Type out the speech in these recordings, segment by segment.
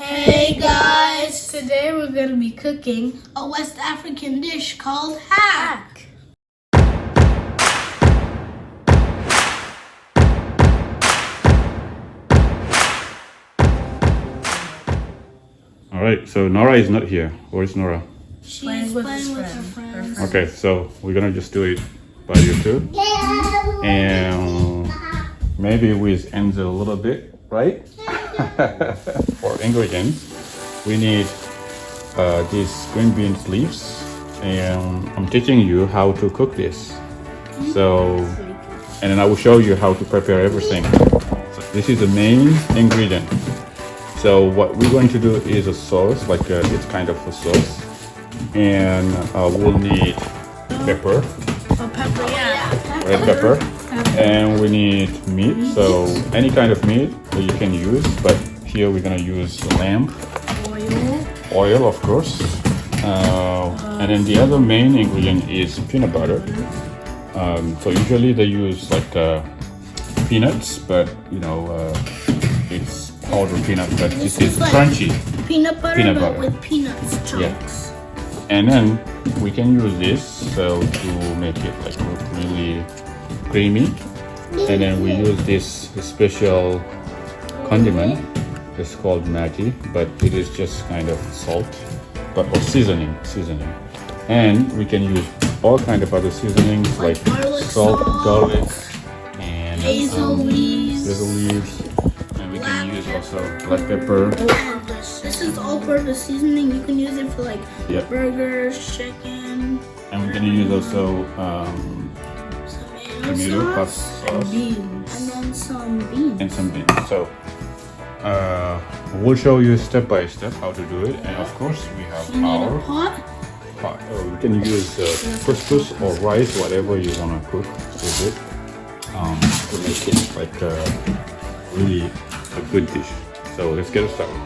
Hey guys! Today we're going to be cooking A West African dish called hack. Alright, so Nora is not here. Where's Nora? She's Playing with playing his with her friend. friends. Okay, so we're gonna just do it by YouTube. And maybe with ends a little bit, right? For ingredients, we need these green beans leaves. And I'm teaching you how to cook this. So, and then I will show you how to prepare everything. So this is the main ingredient. So what we're going to do is a sauce, like it's kind of a sauce. And we'll need pepper, red pepper, and we need meat. So any kind of meat that you can use, but here we're gonna use lamb, oil of course. And then the other main ingredient is peanut butter. So usually they use like peanuts, but you know it's powdered peanut, but this is like crunchy. Peanut butter, Peanut but butter. with peanuts chunks. Yeah. And then we can use this so to make it like look really creamy. And then we use this special condiment. It's called Maggi, but it is just kind of salt, but or seasoning. And we can use all kind of other seasonings like garlic salt, sauce, garlic, and basil leaves, basil leaves. And we can use also black pepper. This is all-purpose seasoning. You can use it for like Yep. burgers, chicken, And we're gonna use also tomato tomato pasta sauce, sauce and then some beans. and some beans. So we'll show you step by step how to do it. And of course we have You need our a pot. pot. You can use couscous or rice, whatever you wanna cook with it, to make it like really a good dish. So let's get started.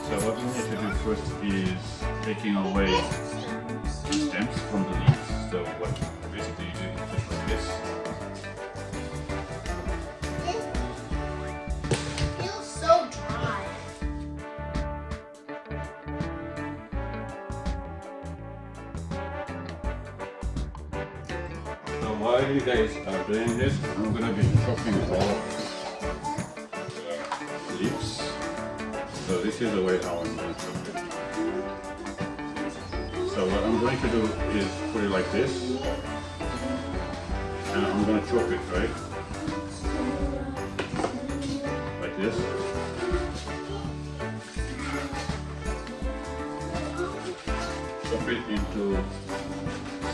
So what we need to do first is taking away stems from the leaves. So what basically you do is just like this. It feels so dry. So while you guys are doing this, I'm gonna be chopping all leaves. So this is the way how I'm gonna chop it. So what I'm going to do is put it like this, and I'm gonna chop it right, like this. Chop it into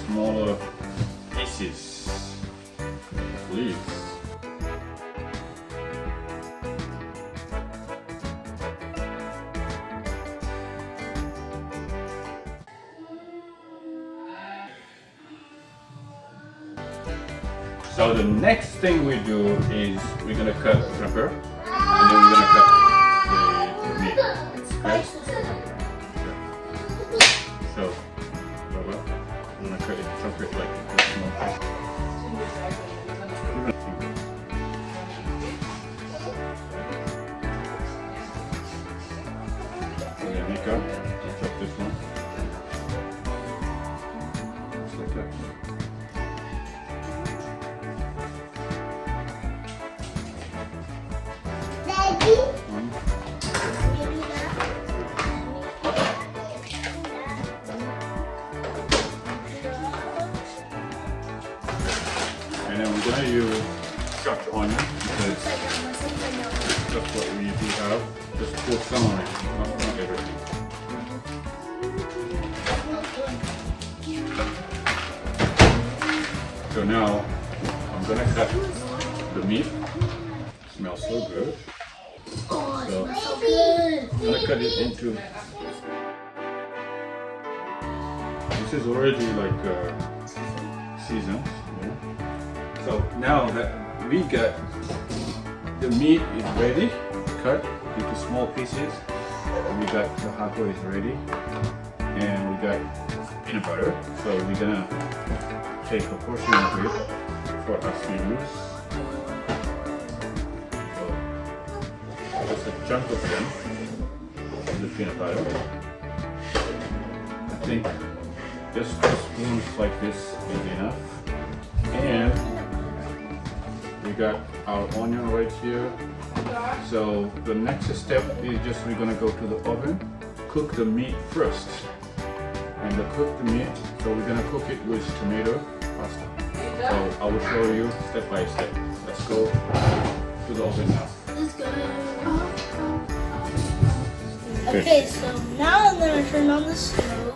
smaller pieces, leaves. So the next thing we do is we're gonna cut pepper, and then we're gonna cut the meat. Okay? So, we're gonna cut it, chop it like a small piece. And then Mika, chop this one. Just like that. And then we're gonna use chopped onion because that's what we do have. Just put some on it, not everything. So now I'm gonna cut the meat. Smells so good. So I'm gonna cut it into. This is already like seasoned. So now that we got the meat is ready, cut into small pieces. We got the Haako is ready, and we got peanut butter. So we're gonna take a portion of it for us to use. So just a chunk of them. The peanut butter. I think just 2 spoons like this is enough. And we got our onion right here. So the next step is just we're gonna go to the oven, cook the meat first. And the cooked meat, so we're gonna cook it with tomato pasta. So I will show you step by step. Let's go to the oven now. Let's go. Okay, so now I'm gonna turn on the stove.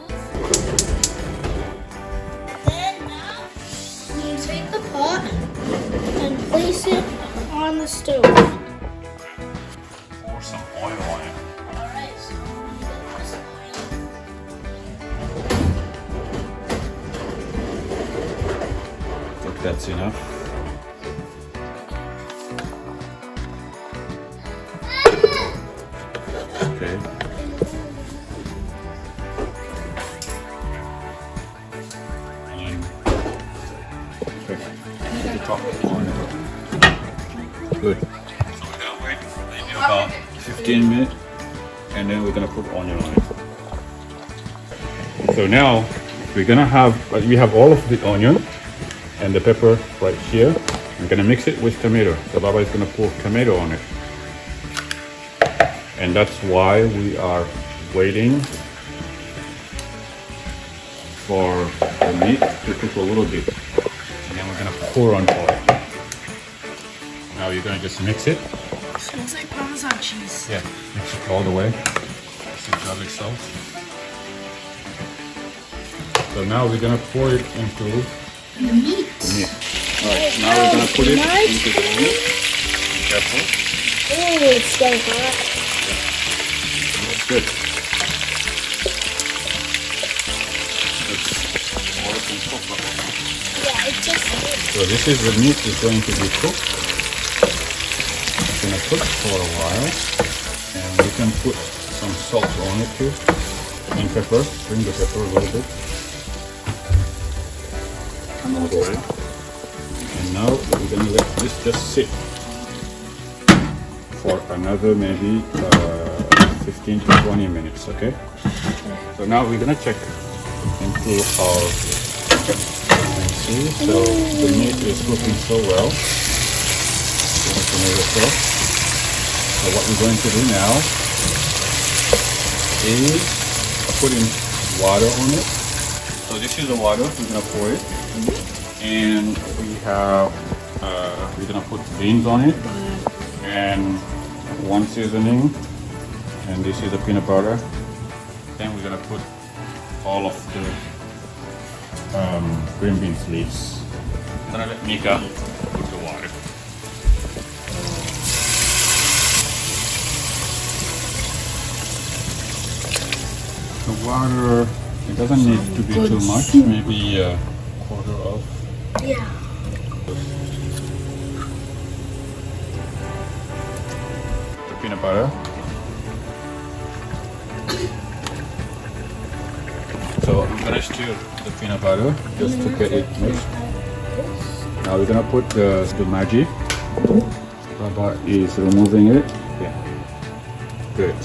Then now you take the pot and place it on the stove. Pour some oil on it. Alright, so I'm gonna get this oil. Look, that's enough. Okay. The top on it. Good. So we're gonna wait maybe about 15 minutes and then we're gonna put onion on it. So now we're gonna have, we have all of the onion and the pepper right here. We're gonna mix it with tomato. So Baba is gonna pour tomato on it. And that's why we are waiting for the meat to cook a little bit. And then we're gonna pour on oil. Now you're gonna just mix it. Smells like Parmesan cheese. Yeah, mix it all the way. Some garlic salt. So now we're gonna pour it into The meat. the meat. Alright, now we're gonna put it into the meat. Be careful. Oh, it's so hot. That's good. All it can cook up. Yeah, it just So this is the meat is going to be cooked. It's gonna cook for a while. And we can put some salt on it too. And pepper. Bring the pepper a little bit. All the way. And now we're gonna let this just sit for another maybe 15 to 20 minutes, okay? So now we're gonna check into our, see, so the meat is cooking so well. Tomato sauce. So what we're going to do now is put in water on it. So this is the water, we're gonna pour it. And we have, we're gonna put beans on it. And one seasoning. And this is the peanut butter. Then we're gonna put all of the green beans leaves. I'm gonna let Mika put the water. The water, it doesn't need to be too much, maybe a quarter of. yeah. The peanut butter. So I'm gonna stir the peanut butter just to get it mixed. Now we're gonna put the Maggi. Baba is removing it. Yeah. Good.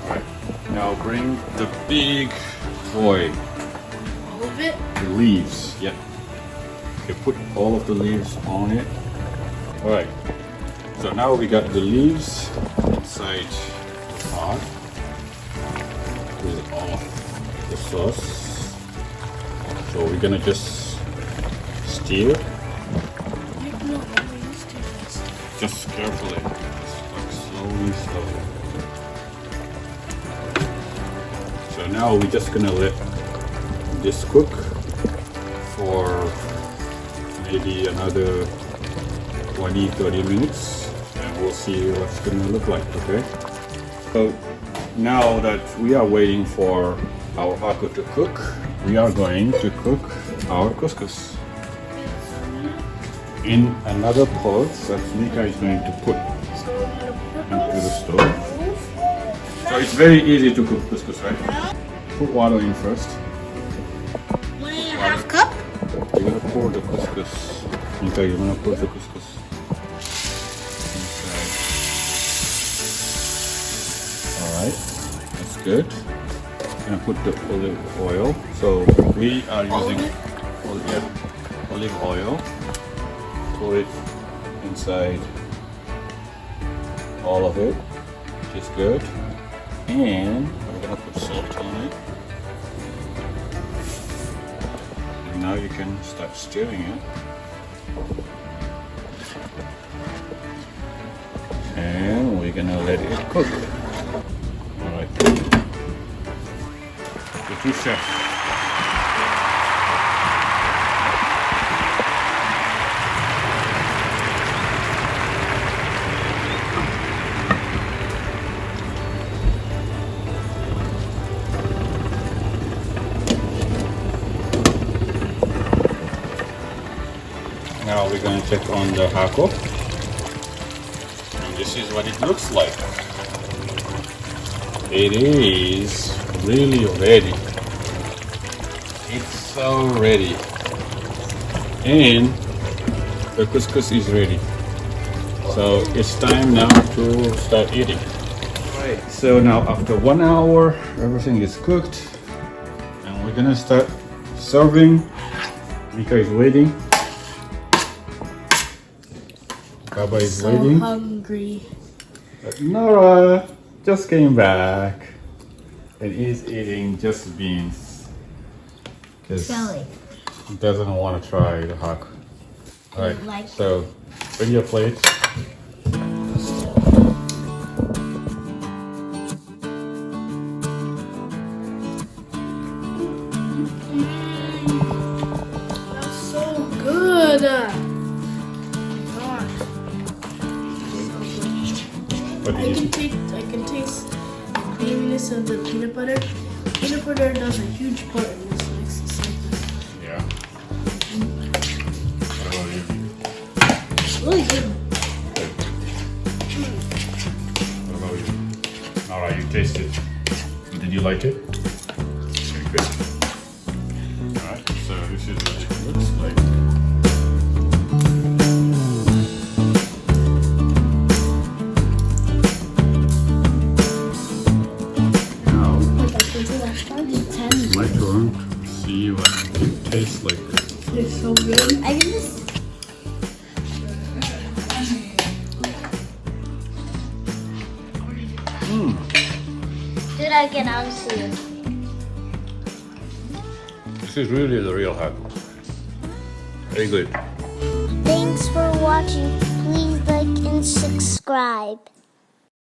Alright. Now bring the big boy. All of it? The leaves. Yep. Okay, put all of the leaves on it. Alright. So now we got the leaves inside the pot with all the sauce. So we're gonna just stir. Just carefully. Just like slowly. So now we're just gonna let this cook for maybe another 20-30 minutes and we'll see what it's gonna look like, okay? So now that we are waiting for our Haako to cook, we are going to cook our couscous in another pot that Mika is going to put into the stove. So it's very easy to cook couscous, right? Put water in first. 1.5 cup. You're gonna pour the couscous. Mika, you're gonna put the couscous inside. Alright, that's good. And put the olive oil. So we are using olive oil. Pour it inside all of it, which is good. And we're gonna put salt on it. And now you can start stirring it. And we're gonna let it cook. Alright. The two chefs. Now we're going to check on the Haako. And this is what it looks like. It is really ready. It's so ready. And the couscous is ready. So it's time now to start eating. Right, so now after 1 hour, everything is cooked. And we're going to start serving. Mika is waiting. Baba is waiting. Hungry. But Nora just came back and is eating just beans because he doesn't want to try the Haako. Alright, so bring your plate. That's so good. I can taste the creaminess of the peanut butter. Peanut butter does a huge part in this mix. Yeah. What about you? It's really good. What about you? Alright, you tasted. Did you like it? Very good. Alright, so this is what it looks like. My turn to see what it tastes like. It's so good. I can just. Do that again, I'll see you. This is really the real Haako. Very good. Thanks for watching. Please like and subscribe.